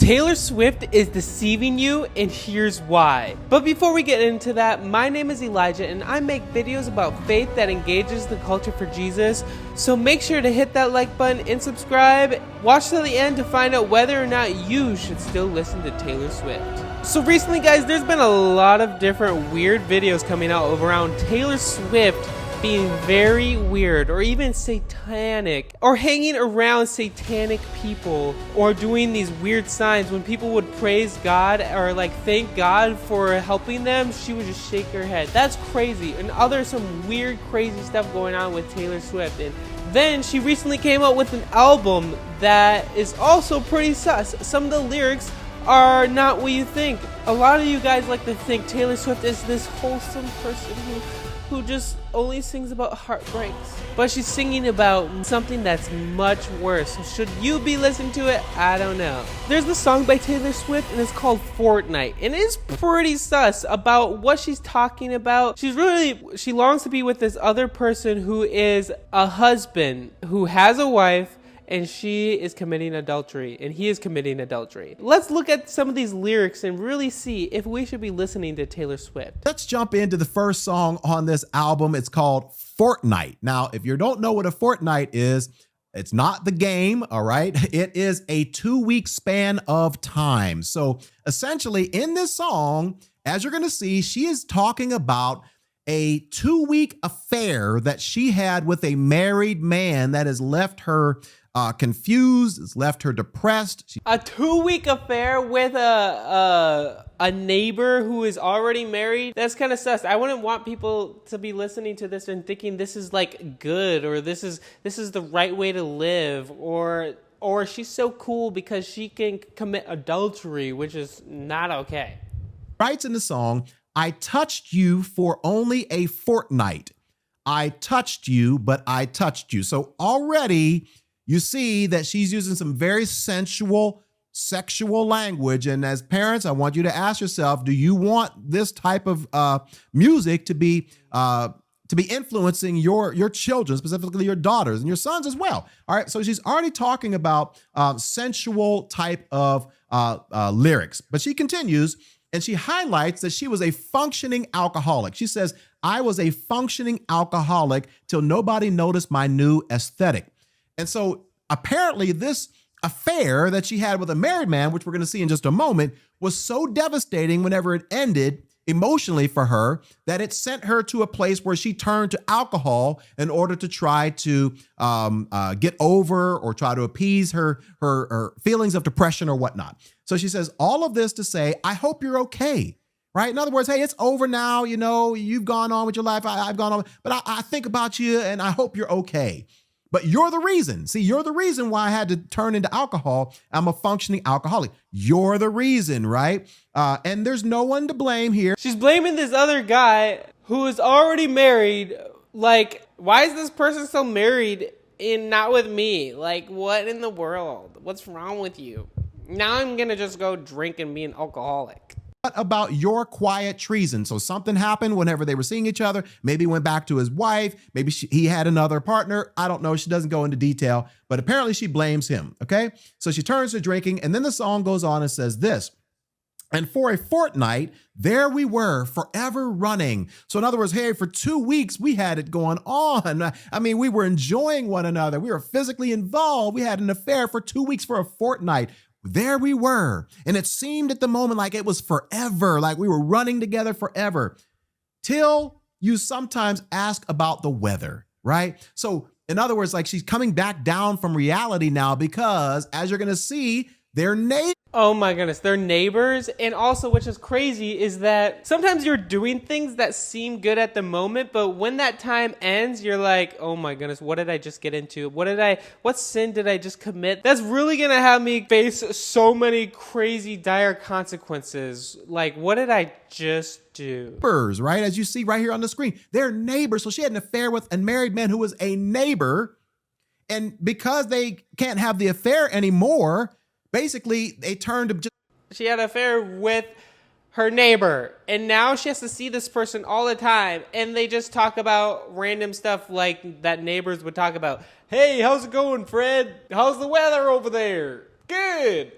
Taylor Swift is deceiving you, and here's why. But before we get into that, my name is Elijah, and I make videos about faith that engages the culture for Jesus. So make sure to hit that like button and subscribe. Watch till the end to find out whether or not you should still listen to Taylor Swift. So recently, guys, there's been a lot of different weird videos coming out around Taylor Swift being very weird or even satanic, or hanging around satanic people, or doing these weird signs. When people would praise God or like thank God for helping them, she would just shake her head. That's crazy. And there's some weird crazy stuff going on with Taylor Swift. And then she recently came out with an album that is also pretty sus. Some of the lyrics are not what you think. A lot of you guys like to think Taylor Swift is this wholesome person who just only sings about heartbreaks. But she's singing about something that's much worse. Should you be listening to it? I don't know. There's the song by Taylor Swift, and it's called Fortnight. And it is pretty sus about what she's talking about. She longs to be with this other person who is a husband, who has a wife, and she is committing adultery, and he is committing adultery. Let's look at some of these lyrics and really see if we should be listening to Taylor Swift. Let's jump into the first song on this album. It's called Fortnight. Now, if you don't know what a fortnight is, it's not the game, all right? It is a 2-week span of time. So essentially in this song, as you're gonna see, she is talking about a 2-week affair that she had with a married man that has left her confused, has left her depressed. A 2-week affair with a neighbor who is already married? That's kind of sus. I wouldn't want people to be listening to this and thinking this is like good, or this is the right way to live, or she's so cool because she can commit adultery, which is not okay. Writes in the song, I touched you for only a fortnight. I touched you, but I touched you. So already you see that she's using some very sensual, sexual language. And as parents, I want you to ask yourself, do you want this type of music to be influencing your children, specifically your daughters and your sons as well? All right, so she's already talking about sensual type of lyrics, but she continues and she highlights that she was a functioning alcoholic. She says, I was a functioning alcoholic till nobody noticed my new aesthetic. And so apparently this affair that she had with a married man, which we're going to see in just a moment, was so devastating whenever it ended emotionally for her that it sent her to a place where she turned to alcohol in order to try to get over or try to appease her feelings of depression or whatnot. So she says all of this to say, I hope you're okay. Right? In other words, hey, it's over now. You know, you've gone on with your life. I've gone on, but I think about you and I hope you're okay. But you're the reason. See, you're the reason why I had to turn into alcohol. I'm a functioning alcoholic. You're the reason, right? And there's no one to blame here. She's blaming this other guy who is already married. Like, why is this person still married and not with me? Like, what in the world? What's wrong with you? Now I'm going to just go drink and be an alcoholic. What about your quiet treason? So something happened whenever they were seeing each other. Maybe went back to his wife. Maybe he had another partner. I don't know. She doesn't go into detail, but apparently she blames him. Okay. So she turns to drinking, and then the song goes on and says this. And for a fortnight, there we were, forever running. So in other words, hey, for 2 weeks, we had it going on. I mean, we were enjoying one another. We were physically involved. We had an affair for 2 weeks, for a fortnight. There we were. And it seemed at the moment like it was forever, like we were running together forever, till you sometimes ask about the weather, right? So in other words, like she's coming back down from reality now because, as you're going to see, their neighbors. Oh my goodness, they're neighbors. And also, which is crazy, is that sometimes you're doing things that seem good at the moment, but when that time ends, you're like, oh my goodness, what did I just get into? What sin did I just commit? That's really gonna have me face so many crazy, dire consequences. Like, what did I just do? Right? As you see right here on the screen, they're neighbors. So she had an affair with a married man who was a neighbor. And because they can't have the affair anymore, basically, they turned to just. She had an affair with her neighbor, and now she has to see this person all the time, and they just talk about random stuff like that neighbors would talk about. Hey, how's it going, Fred? How's the weather over there? Good.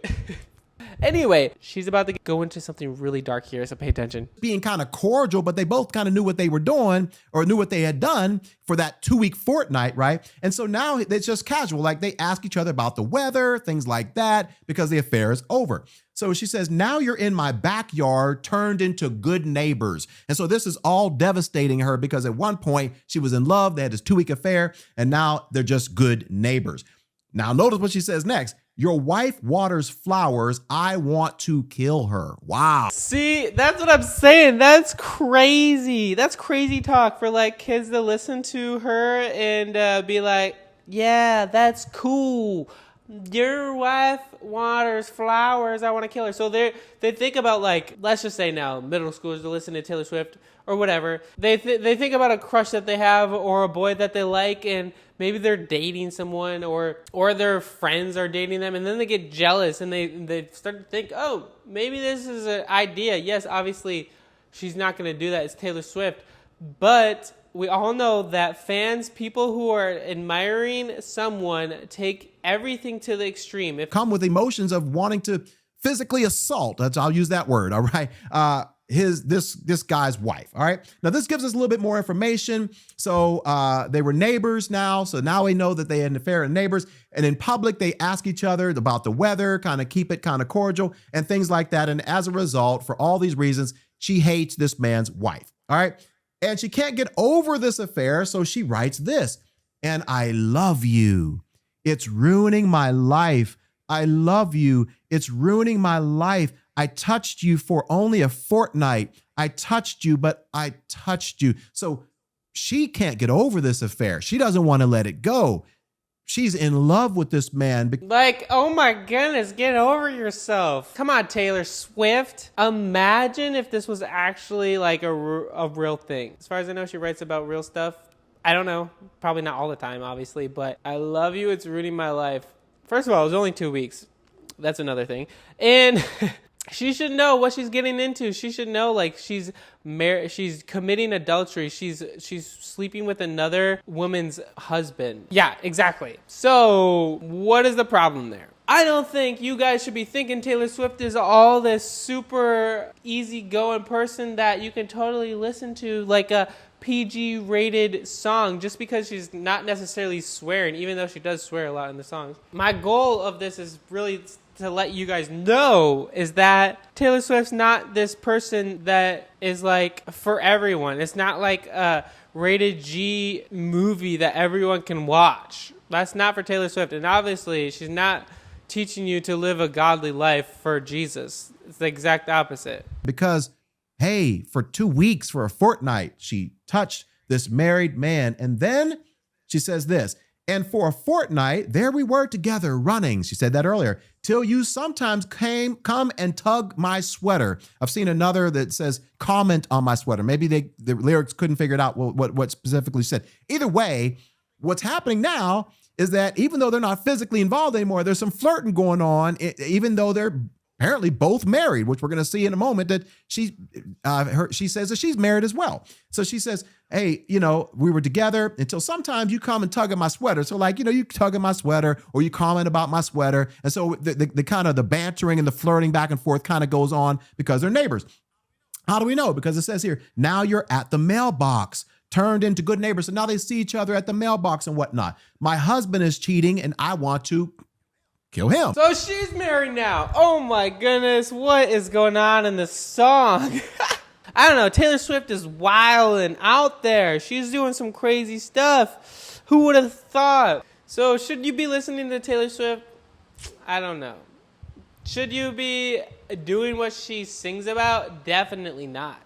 And Anyway, she's about to go into something really dark here, so pay attention. Being kind of cordial, but they both kind of knew what they were doing or knew what they had done for that 2-week fortnight, right? And so now it's just casual. Like they ask each other about the weather, things like that, because the affair is over. So she says, now you're in my backyard, turned into good neighbors. And so this is all devastating her because at one point she was in love. They had this 2-week affair and now they're just good neighbors. Now notice what she says next. Your wife waters flowers. I want to kill her. Wow. See, that's what I'm saying. That's crazy. That's crazy talk for like kids to listen to her and be like, yeah, that's cool. Your wife waters flowers. I want to kill her. So they think about like, let's just say now, middle schoolers to listen to Taylor Swift or whatever. They think about a crush that they have or a boy that they like, and maybe they're dating someone or their friends are dating them, and then they get jealous and they start to think, oh, maybe this is an idea. Yes, obviously she's not going to do that. It's Taylor Swift. But we all know that fans, people who are admiring someone, take everything to the extreme. Come with emotions of wanting to physically assault. I'll use that word. All right. This guy's wife. All right. Now this gives us a little bit more information. So they were neighbors now. So now we know that they had an affair and neighbors. And in public, they ask each other about the weather, kind of keep it kind of cordial and things like that. And as a result, for all these reasons, she hates this man's wife. All right. And she can't get over this affair. So she writes this, and I love you. It's ruining my life. I love you. It's ruining my life. I touched you for only a fortnight. I touched you, but I touched you. So she can't get over this affair. She doesn't want to let it go. She's in love with this man. Like, oh my goodness, get over yourself. Come on, Taylor Swift. Imagine if this was actually like a real thing. As far as I know, she writes about real stuff. I don't know. Probably not all the time, obviously, but I love you. It's ruining my life. First of all, it was only 2 weeks. That's another thing. And she should know what she's getting into. She should know, like, she's committing adultery. She's sleeping with another woman's husband. Yeah, exactly. So what is the problem there? I don't think you guys should be thinking Taylor Swift is all this super easygoing person that you can totally listen to like a PG-rated song just because she's not necessarily swearing, even though she does swear a lot in the songs. My goal of this is really to let you guys know is that Taylor Swift's not this person that is like for everyone. It's not like a rated G movie that everyone can watch. That's not for Taylor Swift. And obviously, she's not teaching you to live a godly life for Jesus. It's the exact opposite. Because, hey, for 2 weeks, for a fortnight, she touched this married man. And then she says this, and for a fortnight, there we were together running. She said that earlier. Till you sometimes come and tug my sweater. I've seen another that says comment on my sweater. Maybe the lyrics couldn't figure it out what specifically said. Either way, what's happening now is that even though they're not physically involved anymore, there's some flirting going on, even though they're apparently both married, which we're going to see in a moment that she says that she's married as well. So she says, hey, we were together until sometimes you come and tug at my sweater. So like, you tug at my sweater or you comment about my sweater. And so the kind of the bantering and the flirting back and forth kind of goes on because they're neighbors. How do we know? Because it says here, now you're at the mailbox, turned into good neighbors. So now they see each other at the mailbox and whatnot. My husband is cheating and I want to kill him. So she's married now. Oh my goodness. What is going on in this song? I don't know. Taylor Swift is wild and out there. She's doing some crazy stuff. Who would have thought? So should you be listening to Taylor Swift? I don't know. Should you be doing what she sings about? Definitely not.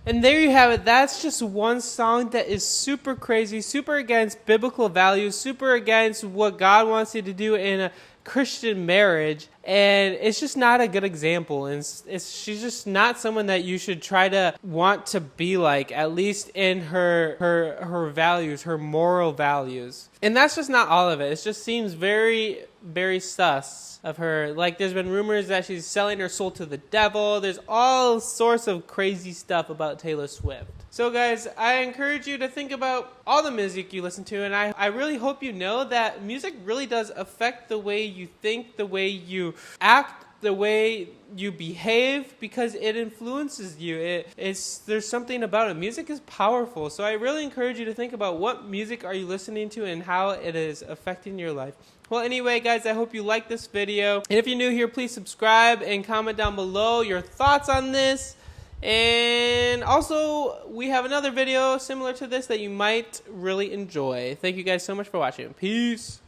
And there you have it. That's just one song that is super crazy, super against biblical values, super against what God wants you to do in a Christian marriage. And it's just not a good example. And she's just not someone that you should try to want to be like, at least in her values, her moral values. And that's just not all of it. It just seems very, very sus of her. Like, there's been rumors that she's selling her soul to the devil. There's all sorts of crazy stuff about Taylor Swift. So guys, I encourage you to think about all the music you listen to, and I really hope you know that music really does affect the way you think, the way you act the way you behave, because it influences you. There's something about it. Music is powerful. So I really encourage you to think about what music are you listening to and how it is affecting your life. Well, anyway, guys, I hope you liked this video. And if you're new here, please subscribe and comment down below your thoughts on this. And also, we have another video similar to this that you might really enjoy. Thank you guys so much for watching. Peace.